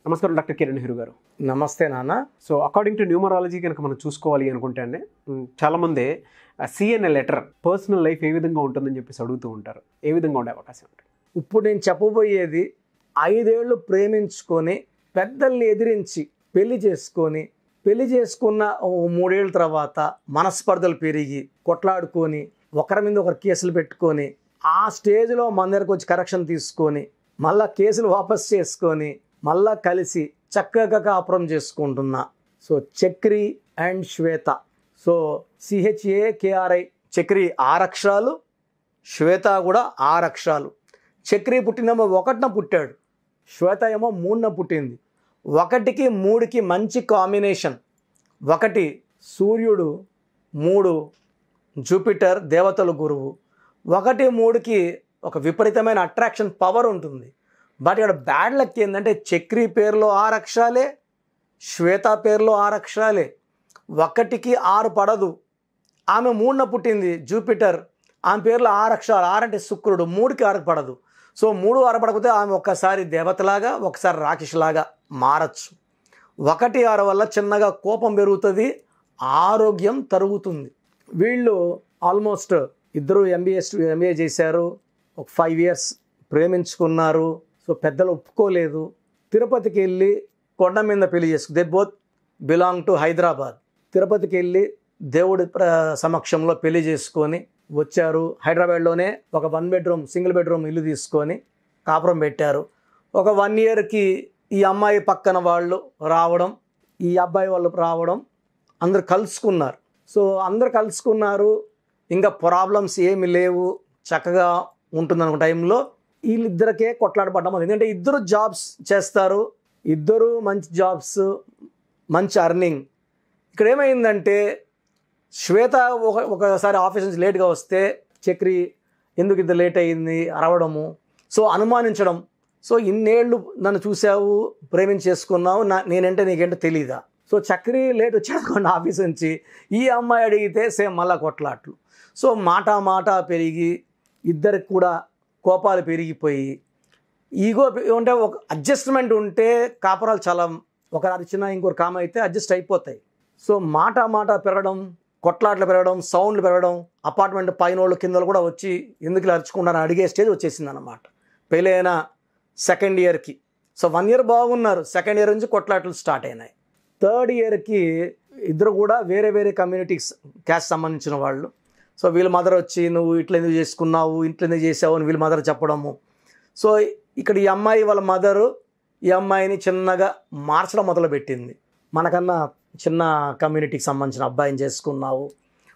నమస్కారం డాక్టర్ కిరణ్ నెహ్రూ గారు. నమస్తే నాన్న. సో అకార్డింగ్ టు న్యూమరాలజీ కనుక మనం చూసుకోవాలి అనుకుంటే అండి, చాలామంది సిఎన్ఏ లెటర్ పర్సనల్ లైఫ్ ఏ విధంగా ఉంటుందని చెప్పేసి అడుగుతూ ఉంటారు. ఏ విధంగా ఉండే అవకాశం ఉంటుంది? ఇప్పుడు నేను చెప్పబోయేది 5 ఏళ్ళు ప్రేమించుకొని పెద్దల్ని ఎదిరించి పెళ్లి చేసుకున్న 3 ఏళ్ళ తర్వాత మనస్పర్ధలు పెరిగి కొట్లాడుకొని ఒకరి మీద ఒకరు కేసులు పెట్టుకొని ఆ స్టేజ్లో మన దగ్గరకు వచ్చి కరెక్షన్ తీసుకొని మళ్ళా కేసులు వాపస్ చేసుకొని మళ్ళా కలిసి చక్కగా కాపురం చేసుకుంటున్నా. So Chakri and Shweta. So CHAKRI. Chakri 6 అక్షరాలు, శ్వేత కూడా 6 అక్షరాలు. చక్రి పుట్టినేమో 1న పుట్టాడు, శ్వేత ఏమో 3న పుట్టింది. 1కి 3కి మంచి కాంబినేషన్. 1 సూర్యుడు, 3 జూపిటర్ దేవతల గురువు. 1 3కి ఒక విపరీతమైన అట్రాక్షన్ పవర్ ఉంటుంది. బట్ ఇక్కడ బ్యాడ్ లక్ ఏంటంటే చక్రి పేరులో 6 అక్షరాలే, శ్వేత పేరులో 6 అక్షరాలే. 1కి 6 పడదు. ఆమె 3న పుట్టింది జూపిటర్, ఆమె పేరులో 6 అక్షరాలు. 6 అంటే శుక్రుడు, 3కి 6 పడదు. సో 3 6 పడకపోతే ఆమె ఒక్కసారి దేవతలాగా ఒకసారి రాక్షసులాగా మారచ్చు. 1 6 వల్ల చిన్నగా కోపం పెరుగుతుంది, ఆరోగ్యం తరుగుతుంది. వీళ్ళు ఆల్మోస్ట్ ఇద్దరు ఎంబీఏ చేశారు. ఒక 5 ఇయర్స్ ప్రేమించుకున్నారు. సో పెద్దలు ఒప్పుకోలేదు. తిరుపతికి వెళ్ళి కొండ మీద పెళ్లి చేసుకు. They both belong to Hyderabad. తిరుపతికి వెళ్ళి దేవుడి సమక్షంలో పెళ్లి చేసుకొని వచ్చారు. హైదరాబాద్లోనే ఒక 1 బెడ్రూమ్ సింగిల్ బెడ్రూమ్ ఇల్లు తీసుకొని కాపురం పెట్టారు. ఒక 1 ఇయర్కి ఈ అమ్మాయి పక్కన వాళ్ళు రావడం, ఈ అబ్బాయి వాళ్ళు రావడం, అందరు కలుసుకున్నారు. సో అందరు కలుసుకున్నారు, ఇంకా ప్రాబ్లమ్స్ ఏమి లేవు, చక్కగా ఉంటుందన్న టైంలో వీళ్ళిద్దరికే కొట్లాడపడ్డం. ఎందుకంటే ఇద్దరు జాబ్స్ చేస్తారు, ఇద్దరు మంచి జాబ్స్, మంచి అర్నింగ్. ఇక్కడ ఏమైందంటే శ్వేత ఒకసారి ఆఫీస్ నుంచి లేట్గా వస్తే చక్రి ఎందుకు ఇంత లేట్ అయ్యింది అరవడము, సో అనుమానించడం. సో ఇన్నేళ్ళు నన్ను చూసావు, ప్రేమించేసుకున్నావు, నేనంటే నీకేంటో తెలీదా? సో చక్రి లేట్ వచ్చాడుకోండి ఆఫీస్ నుంచి, ఈ అమ్మాయి అడిగితే సేమ్ మళ్ళా కొట్లాట్లు. సో మాట పెరిగి ఇద్దరికి కూడా కోపాలు పెరిగిపోయి ఈగో అంటే ఒక అడ్జస్ట్మెంట్ ఉంటే కాపురాలు చాలా ఒకరు అరిచినా ఇంకొకరు కామ అయితే అడ్జస్ట్ అయిపోతాయి. సో మాట పెరగడం, కొట్లాట్లు పెరగడం, సౌండ్లు పెరగడం, అపార్ట్మెంట్ పైన వాళ్ళు కింద కూడా వచ్చి ఎందుకు ఇలా అరుచుకుంటారని అడిగే స్టేజ్ వచ్చేసింది అన్నమాట పెళ్ళైన 2nd ఇయర్కి. సో 1 ఇయర్ బాగున్నారు, 2nd ఇయర్ నుంచి కొట్లాట్లు స్టార్ట్ అయినాయి. 3rd ఇయర్కి ఇద్దరు కూడా వేరే కమ్యూనిటీస్ క్యాస్ట్ సంబంధించిన వాళ్ళు. సో వీళ్ళ మదర్ వచ్చి నువ్వు ఇట్లా ఎందుకు చేసుకున్నావు, ఇంట్లో ఎందుకు చేసావు అని వీళ్ళ మదర్ చెప్పడము. సో ఇక్కడ ఈ అమ్మాయి వాళ్ళ మదరు ఈ అమ్మాయిని చిన్నగా మార్చడం మొదలుపెట్టింది. మనకన్నా చిన్న కమ్యూనిటీకి సంబంధించిన అబ్బాయిని చేసుకున్నావు,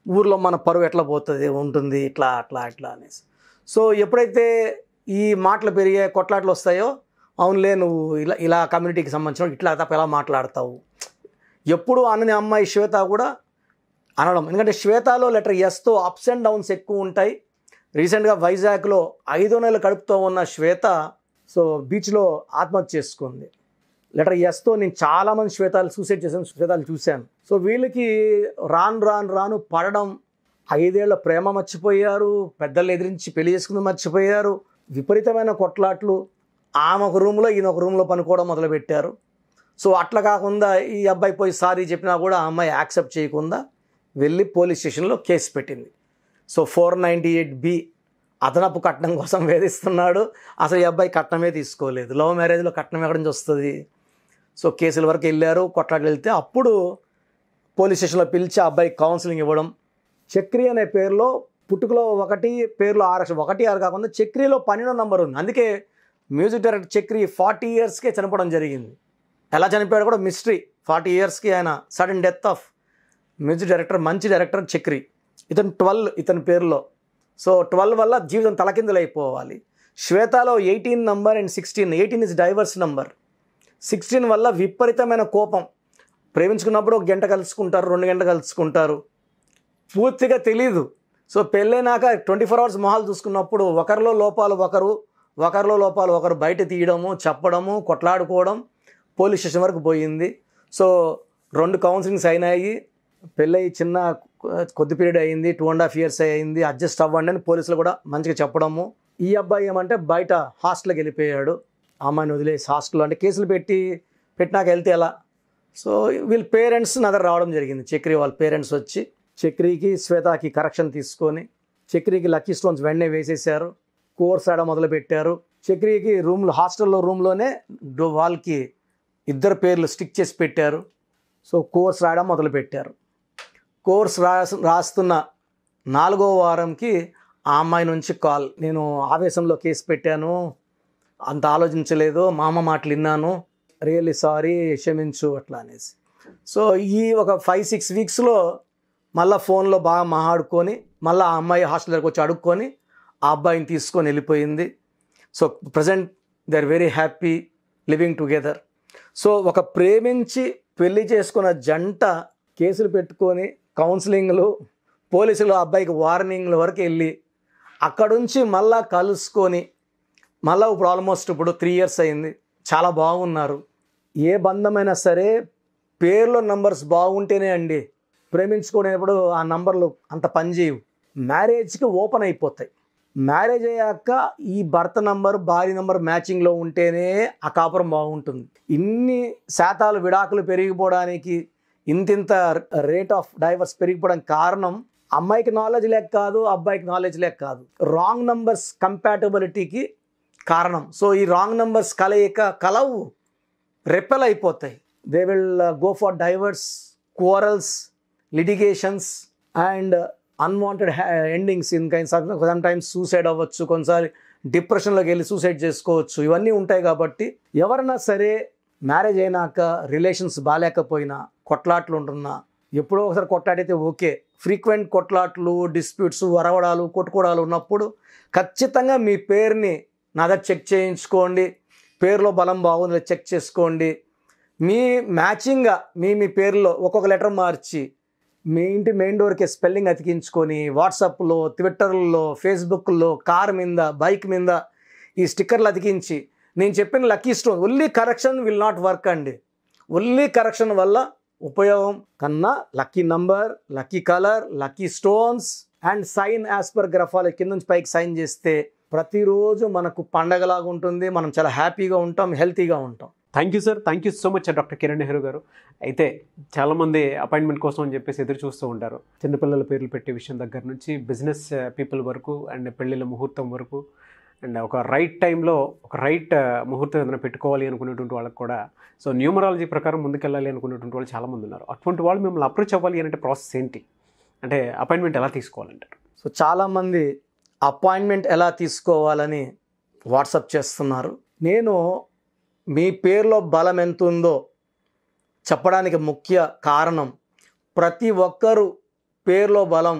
ఊర్లో మన పరువు ఎట్లా పోతుంది ఉంటుంది, ఇట్లా అనేసి. సో ఎప్పుడైతే ఈ మాటలు పెరిగే కొట్లాట్లు వస్తాయో, అవునులే నువ్వు ఇలా కమ్యూనిటీకి సంబంధించిన ఇట్లా తప్ప ఎలా మాట్లాడతావు ఎప్పుడు అనని అమ్మాయి శ్వేత కూడా అనడం. ఎందుకంటే శ్వేతలో లెటర్ ఎస్తో అప్స్ అండ్ డౌన్స్ ఎక్కువ ఉంటాయి. రీసెంట్గా వైజాగ్లో 5 నెలలు కడుపుతో ఉన్న శ్వేత సో బీచ్లో ఆత్మహత్య చేసుకుంది. లెటర్ ఎస్తో నేను చాలామంది సూసైడ్ చేశాను, శ్వేతాలు చూశాను. సో వీళ్ళకి రాను పడడం, 5 ఏళ్ల ప్రేమ మర్చిపోయారు, పెద్దలు ఎదిరించి పెళ్లి చేసుకుని మర్చిపోయారు, విపరీతమైన కొట్లాట్లు, ఆమె ఒక రూమ్లో ఈయన ఒక రూమ్లో పనుకోవడం మొదలుపెట్టారు. సో అట్లా కాకుండా ఈ అబ్బాయి పోయి సారీ చెప్పినా కూడా ఆ అమ్మాయి యాక్సెప్ట్ చేయకుండా వెళ్ళి పోలీస్ స్టేషన్లో కేసు పెట్టింది. సో 498B అదనపు కట్నం కోసం వేధిస్తున్నాడు. అసలు ఈ అబ్బాయి కట్నమే తీసుకోలేదు. లవ్ మ్యారేజ్లో కట్నం ఎక్కడి నుంచి వస్తుంది? సో కేసుల వరకు వెళ్ళారు, కొట్లాట్లు వెళ్తే అప్పుడు పోలీస్ స్టేషన్లో పిలిచి ఆ అబ్బాయి కౌన్సిలింగ్ ఇవ్వడం. చక్రి అనే పేరులో పుట్టుకలో 1 పేరులో 6 అక్షరం, 1 6 కాకుండా చక్రిలో 12వ నంబర్ ఉంది. అందుకే మ్యూజిక్ డైరెక్టర్ చక్రి 40 ఇయర్స్కే చనిపోవడం జరిగింది. ఎలా చనిపోయాడు కూడా మిస్టరీ. 40 ఇయర్స్కి ఆయన sudden death of music director, మంచి డైరెక్టర్ చక్రి. ఇతను 12 ఇతని పేరులో. సో 12 వల్ల జీవితం తలకిందులు అయిపోవాలి. శ్వేతలో 18 number and 16. 18 is divorce number. 16 వల్ల విపరీతమైన కోపం. ప్రేమించుకున్నప్పుడు 1 గంట కలుసుకుంటారు, 2 గంటలు కలుసుకుంటారు, పూర్తిగా తెలీదు. సో పెళ్ళైనాక 24 అవర్స్ మొహాలు చూసుకున్నప్పుడు ఒకరిలో లోపాలు ఒకరు బయట తీయడము, చెప్పడము, కొట్లాడుకోవడం పోలీస్ స్టేషన్ వరకు పోయింది. సో 2 కౌన్సిలింగ్స్ అయినాయి. పెళ్ళయి చిన్న కొద్ది పీరియడ్ అయింది, 2.5 years అయింది. అడ్జస్ట్ అవ్వండి అని పోలీసులు కూడా మంచిగా చెప్పడము. ఈ అబ్బాయి ఏమంటే బయట హాస్టల్కి వెళ్ళిపోయాడు. అమ్మాయిని వదిలేసి హాస్టల్లో అంటే కేసులు పెట్టి పెట్టినాక వెళ్తే ఎలా? సో వీళ్ళ పేరెంట్స్ నా దగ్గర రావడం జరిగింది. చక్రి వాళ్ళ పేరెంట్స్ వచ్చి చక్రికి శ్వేతకి కరెక్షన్ తీసుకొని చక్రికి లక్కీ స్టోన్స్ వెంటనే వేసేసారు. కోర్స్ ఆడ మొదలుపెట్టారు. చక్రికి హాస్టల్లో రూమ్లోనే వాళ్ళకి 2 పేర్లు స్టిక్ చేసి పెట్టారు. సో కోర్స్ రాయడం మొదలుపెట్టారు. కోర్స్ రాస్తున్న 4వ వారంకి ఆ అమ్మాయి నుంచి కాల్, నేను ఆవేశంలో కేసు పెట్టాను, అంత ఆలోచించలేదు, మా అమ్మ మాటలు విన్నాను, రియల్లీ సారీ, క్షమించు అట్లా అనేసి. సో ఈ ఒక 5-6 వీక్స్లో మళ్ళీ ఫోన్లో బాగా మాట్లాడుకొని మళ్ళీ ఆ అమ్మాయి హాస్టల్ దగ్గరకు వచ్చి అడుక్కొని ఆ అబ్బాయిని తీసుకొని వెళ్ళిపోయింది. So present they are very happy living together. So ఒక ప్రేమించి పెళ్లి చేసుకున్న జంట కేసులు పెట్టుకొని కౌన్సిలింగ్లు, పోలీసులు అబ్బాయికి వార్నింగ్ల వరకు వెళ్ళి అక్కడుంచి మళ్ళా కలుసుకొని మళ్ళీ ఇప్పుడు ఆల్మోస్ట్ 3 years అయింది. చాలా బాగున్నారు. ఏ బంధమైనా సరే పేర్లో నంబర్స్ బాగుంటేనే అండి. ప్రేమించుకునేప్పుడు ఆ నంబర్లు అంత పనిచేయవు, మ్యారేజ్కి ఓపెన్ అయిపోతాయి. మ్యారేజ్ అయ్యాక ఈ భర్త నంబర్ భార్య నంబర్ మ్యాచింగ్లో ఉంటేనే ఆ కాపురం బాగుంటుంది. ఇన్ని శాతాలు విడాకులు పెరిగిపోవడానికి, ఇంతింత రేట్ ఆఫ్ డైవర్స్ పెరిగిపోవడానికి కారణం అమ్మాయికి నాలెడ్జ్ లేక కాదు, అబ్బాయికి నాలెడ్జ్ లేక కాదు, రాంగ్ నంబర్స్ కంపాటబిలిటీకి కారణం. సో ఈ రాంగ్ నంబర్స్ కలవు రెపెల్ అయిపోతాయి. They will go for divorce, quarrels, litigations and unwanted endings. In kind some times suicide అవ్వచ్చు, కొన్నిసారి డిప్రెషన్లోకి వెళ్ళి సూసైడ్ చేసుకోవచ్చు. ఇవన్నీ ఉంటాయి. కాబట్టి ఎవరైనా సరే మ్యారేజ్ అయినాక రిలేషన్స్ బాగాలేకపోయినా, కొట్లాట్లు ఉంటున్నా, ఎప్పుడో ఒకసారి కొట్లాడితే ఓకే, ఫ్రీక్వెంట్ కొట్లాట్లు, డిస్ప్యూట్స్, వరవడాలు, కొట్టుకోవడాలు ఉన్నప్పుడు ఖచ్చితంగా మీ పేరుని నా దగ్గర చెక్ చేయించుకోండి. పేరులో బలం బాగుంది చెక్ చేసుకోండి. మీ మ్యాచింగ్గా మీ పేరులో ఒక్కొక్క లెటర్ మార్చి మీ ఇంటి మెయిన్ డోర్కి స్పెల్లింగ్ అతికించుకొని వాట్సాప్లో, ట్విట్టర్లో, ఫేస్బుక్లో, కార్ మీద, బైక్ మీద ఈ స్టిక్కర్లు అతికించి నేను చెప్పిన lucky stone only correction will not work అండి. ఓన్లీ కరెక్షన్ వల్ల ఉపయోగం కన్నా lucky number, lucky colour, lucky stones and sign as per graphology కింద నుంచి పైకి సైన్ చేస్తే ప్రతిరోజు మనకు పండగలాగా ఉంటుంది. మనం చాలా హ్యాపీగా ఉంటాం, హెల్తీగా ఉంటాం. Thank you sir, thank you so much doctor Kiran Nehru గారు. అయితే చాలామంది అపాయింట్మెంట్ కోసం అని చెప్పేసి ఎదురు చూస్తూ ఉంటారు. చిన్నపిల్లల పేర్లు పెట్టే విషయం దగ్గర నుంచి బిజినెస్ పీపుల్ వరకు అండ్ పెళ్ళిళ్ళ ముహూర్తం వరకు అండ్ ఒక రైట్ టైంలో ఒక రైట్ ముహూర్తం ఏదైనా పెట్టుకోవాలి అనుకునేటువంటి వాళ్ళకి కూడా సో న్యూమరాలజీ ప్రకారం ముందుకెళ్ళాలి అనుకునేటువంటి వాళ్ళు చాలామంది ఉన్నారు. అటువంటి వాళ్ళు మిమ్మల్ని అప్రోచ్ అవ్వాలి అంటే ప్రాసెస్ ఏంటి, అంటే అపాయింట్మెంట్ ఎలా తీసుకోవాలంటారు? సో చాలామంది అపాయింట్మెంట్ ఎలా తీసుకోవాలని వాట్సాప్ చేస్తున్నారు. నేను మీ పేరులో బలం ఎంత ఉందో చెప్పడానికి ముఖ్య కారణం, ప్రతి ఒక్కరూ పేరులో బలం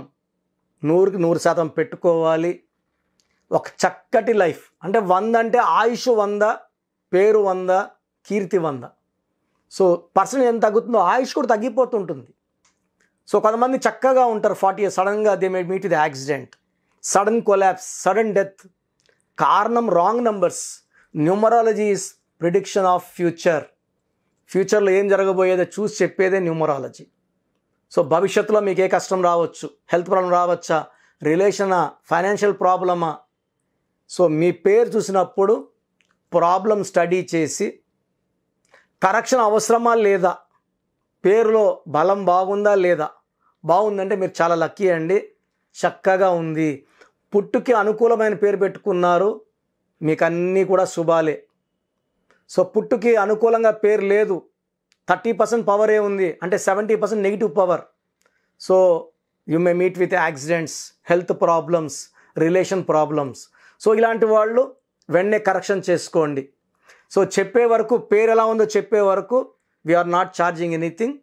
100కి 100% పెట్టుకోవాలి. ఒక చక్కటి లైఫ్ అంటే 100 అంటే ఆయుష్ 100, పేరు 100, కీర్తి 100. సో పర్సన్ ఎంత తగ్గుతుందో ఆయుష్ కూడా తగ్గిపోతుంటుంది. సో కొంతమంది చక్కగా ఉంటారు, 40 years సడన్గా they may meet with accident, sudden collapse, sudden death. కారణం wrong numbers. Numerology is prediction of ఫ్యూచర్లో ఏం జరగబోయేదో చూసి చెప్పేదే న్యూమరాలజీ. సో భవిష్యత్తులో మీకు ఏ కష్టం రావచ్చు, హెల్త్ ప్రాబ్లం రావచ్చా, రిలేషనా, ఫైనాన్షియల్ ప్రాబ్లమా. సో మీ పేరు చూసినప్పుడు ప్రాబ్లం స్టడీ చేసి కరెక్షన్ అవసరమా లేదా, పేరులో బలం బాగుందా లేదా, బాగుందంటే మీరు చాలా లక్కీ అండి, చక్కగా ఉంది. పుట్టుకి అనుకూలమైన పేరు పెట్టుకున్నారు, మీకు అన్నీ కూడా శుభాలే. సో పుట్టుకి అనుకూలంగా పేరు లేదు, 30% పవరే ఉంది అంటే 70% negative power. So you may meet with accidents, health problems, relation problems. So ఇలాంటి వాళ్ళు వెంటనే కరెక్షన్ చేసుకోండి. సో చెప్పే వరకు, పేరు ఎలా ఉందో చెప్పే వరకు we are not charging anything.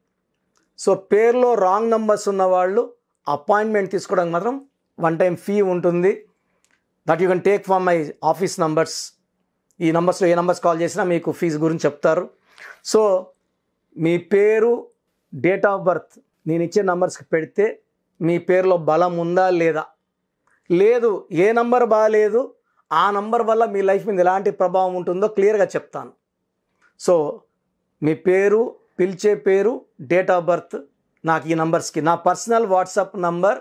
So పేరులో రాంగ్ నంబర్స్ ఉన్న వాళ్ళు అపాయింట్మెంట్ తీసుకోవడానికి మాత్రం 1 time ఫీ ఉంటుంది. That you can take from my office numbers. ఈ నంబర్స్లో ఏ నంబర్స్ కాల్ చేసినా మీకు ఫీజు గురించి చెప్తారు. సో మీ పేరు, డేట్ ఆఫ్ బర్త్ నేను ఇచ్చే నంబర్స్కి పెడితే మీ పేరులో బలం ఉందా లేదా, లేదు ఏ నంబర్ బాగాలేదు, ఆ నంబర్ వల్ల మీ లైఫ్ మీద ఎలాంటి ప్రభావం ఉంటుందో క్లియర్గా చెప్తాను. సో మీ పేరు, పిలిచే పేరు, డేట్ ఆఫ్ బర్త్ నాకు ఈ నంబర్స్కి, నా personal WhatsApp number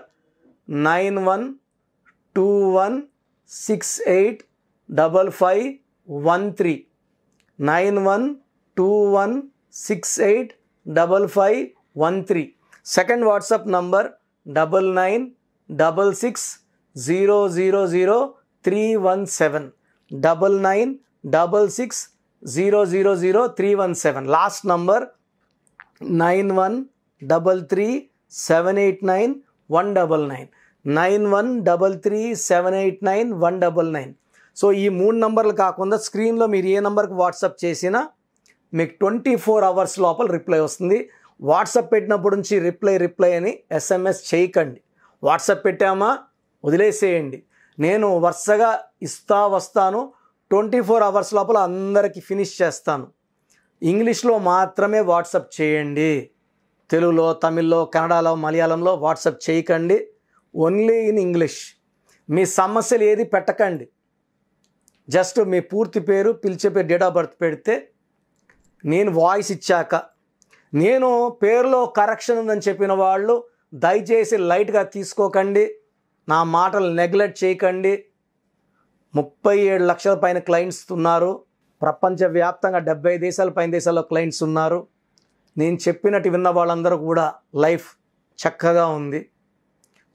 9121685513 9121685513. 91685513. Second WhatsApp number 9966000317. 9966000317. Last number 9133789199. 9133789199. So ఈ 3 నంబర్లు కాకుండా స్క్రీన్లో మీరు ఏ నంబర్కి వాట్సాప్ చేసినా మీకు 24 అవర్స్ లోపల రిప్లై వస్తుంది. వాట్సాప్ పెట్టినప్పటి నుంచి రిప్లై అని SMS చేయకండి. వాట్సాప్ పెట్టామా వదిలేసేయండి. నేను వరుసగా వస్తాను. 24 అవర్స్ లోపల అందరికీ ఫినిష్ చేస్తాను. ఇంగ్లీష్లో మాత్రమే వాట్సాప్ చేయండి. తెలుగులో, తమిళ్లో, కన్నడలో, మలయాళంలో వాట్సాప్ చేయకండి. Only in English. మీ సమస్యలు ఏది పెట్టకండి. జస్ట్ మీ పూర్తి పేరు, పిలిచే పేరు, డేట్ ఆఫ్ బర్త్ పెడితే నేను వాయిస్ ఇచ్చాక, నేను పేరులో కరెక్షన్ ఉందని చెప్పిన వాళ్ళు దయచేసి లైట్గా తీసుకోకండి. నా మాటలు నెగ్లెక్ట్ చేయకండి. 37 లక్షల పైన క్లయింట్స్ ఉన్నారు. ప్రపంచవ్యాప్తంగా 70 దేశాల పైన దేశాల్లో క్లయింట్స్ ఉన్నారు. నేను చెప్పినట్టు విన్న వాళ్ళందరూ కూడా లైఫ్ చక్కగా ఉంది.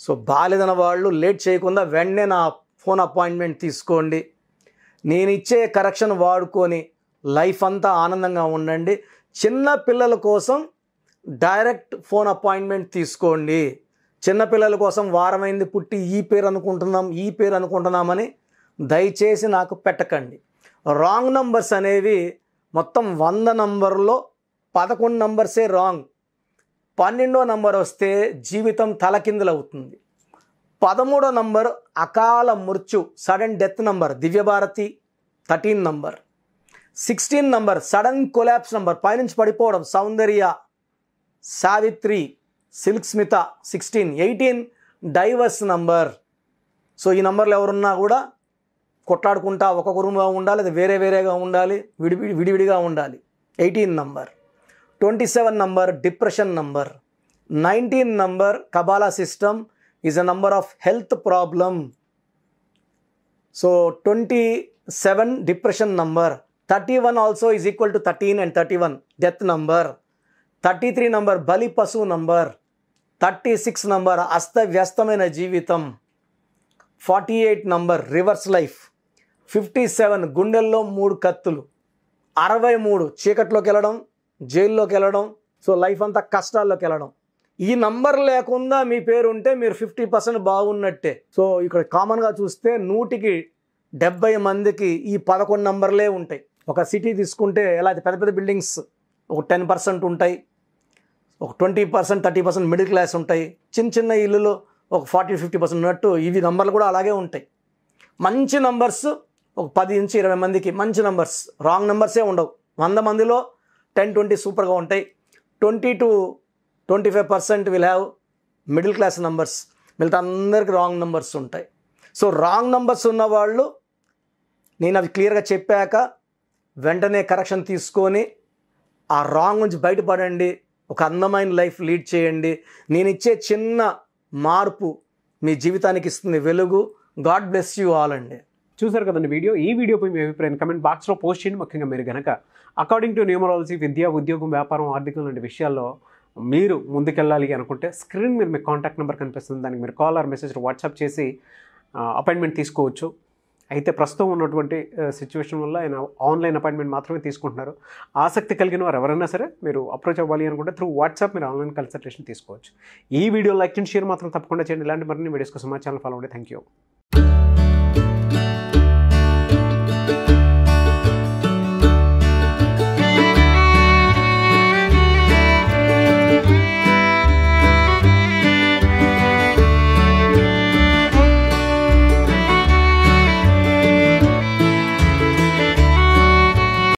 సో బాలేదన్న వాళ్ళు లేట్ చేయకుండా వెంటనే నా ఫోన్ అపాయింట్మెంట్ తీసుకోండి. నేను ఇచ్చే కరెక్షన్ వాడుకొని లైఫ్ అంతా ఆనందంగా ఉండండి. చిన్న పిల్లల కోసం డైరెక్ట్ ఫోన్ అపాయింట్మెంట్ తీసుకోండి. చిన్నపిల్లల కోసం వారమైంది పుట్టి ఈ పేరు అనుకుంటున్నామని దయచేసి నాకు పెట్టకండి. రాంగ్ నంబర్స్ అనేవి మొత్తం 100 నంబర్లో 11 నంబర్సే రాంగ్. 12వ నంబర్ వస్తే జీవితం తలకిందులవుతుంది. 13వ నంబర్ అకాల మృత్యు, sudden death number, Divya Bharti 13 number. 16 number sudden collapse number, పైనుంచి పడిపోవడం, Soundarya, Savitri, Silk Smitha 16. 18 divorce number. So ఈ నంబర్లు ఎవరున్నా కూడా కొట్లాడుకుంటా ఒక రూమ్గా ఉండాలి, అది వేరేగా ఉండాలి, విడివిడిగా ఉండాలి. 18 number. 27 number depression number. 19 number Kabbalah system is a number of health problem. So 27 depression number. 31 also is equal to 13 and 31 death number. 33 number బలి పశువు నంబర్. 36 నంబర్ అస్తవ్యస్తమైన జీవితం. 48 నంబర్ రివర్స్ లైఫ్. 57 గుండెల్లో 3 కత్తులు. 63 చీకట్లోకి వెళ్ళడం, జైల్లోకి వెళ్ళడం, సో లైఫ్ అంతా కష్టాల్లోకి వెళ్ళడం. ఈ నంబర్ లేకుండా మీ పేరు ఉంటే మీరు 50% బాగున్నట్టే. సో ఇక్కడ కామన్గా చూస్తే 100కి 70 మందికి ఈ 11 నంబర్లే ఉంటాయి. ఒక సిటీ తీసుకుంటే ఎలా పెద్ద పెద్ద బిల్డింగ్స్ ఒక 10% ఉంటాయి, ఒక 20% 30% మిడిల్ క్లాస్ ఉంటాయి. చిన్న ఇల్లులో ఒక 40-50% ఉన్నట్టు ఇవి నంబర్లు కూడా అలాగే ఉంటాయి. మంచి నంబర్స్ ఒక 10 నుంచి 20 మందికి మంచి నంబర్స్. రాంగ్ నంబర్సే ఉండవు. 100 మందిలో 10-20 సూపర్గా ఉంటాయి. 20-25% will have middle class numbers. మిగతా అందరికి రాంగ్ నంబర్స్ ఉంటాయి. సో రాంగ్ నంబర్స్ ఉన్నవాళ్ళు నేను అవి క్లియర్గా చెప్పాక వెంటనే కరెక్షన్ తీసుకొని ఆ రాంగ్ నుంచి బయటపడండి. ఒక అందమైన లైఫ్ లీడ్ చేయండి. నేను ఇచ్చే చిన్న మార్పు మీ జీవితానికి ఇస్తుంది వెలుగు. గాడ్ బ్లెస్ యూ ఆల్ అండి. చూసారు కదండి వీడియో. ఈ వీడియోపై మీ అభిప్రాయం కమెంట్ బాక్స్లో పోస్ట్ చేయండి. ముఖ్యంగా మీరు కనుక అకార్డింగ్ టు న్యూమరాలజీ, విద్య, ఉద్యోగం, వ్యాపారం, ఆర్థికం లాంటి విషయాల్లో మీరు ముందుకెళ్ళాలి అనుకుంటే స్క్రీన్ మీద మీకు కాంటాక్ట్ నెంబర్ కనిపిస్తుంది. దానికి మీరు కాల్ ఆర్ మెసేజ్ వాట్సాప్ చేసి అపాయింట్మెంట్ తీసుకోవచ్చు. అయితే ప్రస్తుతం ఉన్నటువంటి సిచ్యువేషన్ వల్ల ఆయన ఆన్లైన్ అపాయింట్మెంట్ మాత్రమే తీసుకుంటున్నారు. ఆసక్తి కలిగిన వారు ఎవరైనా సరే మీరు అప్రోచ్ అవ్వాలి అనుకుంటే త్రూ వాట్సాప్ మీరు ఆన్లైన్ కన్సల్టేషన్ తీసుకోవచ్చు. ఈ వీడియో లైక్ అండ్ షేర్ మాత్రం తప్పకుండా చేయండి. ఇలాంటి మరిన్ని వీడియోస్ కోసం మా ఛానల్ ఫాలో అవ్వండి. Thank you.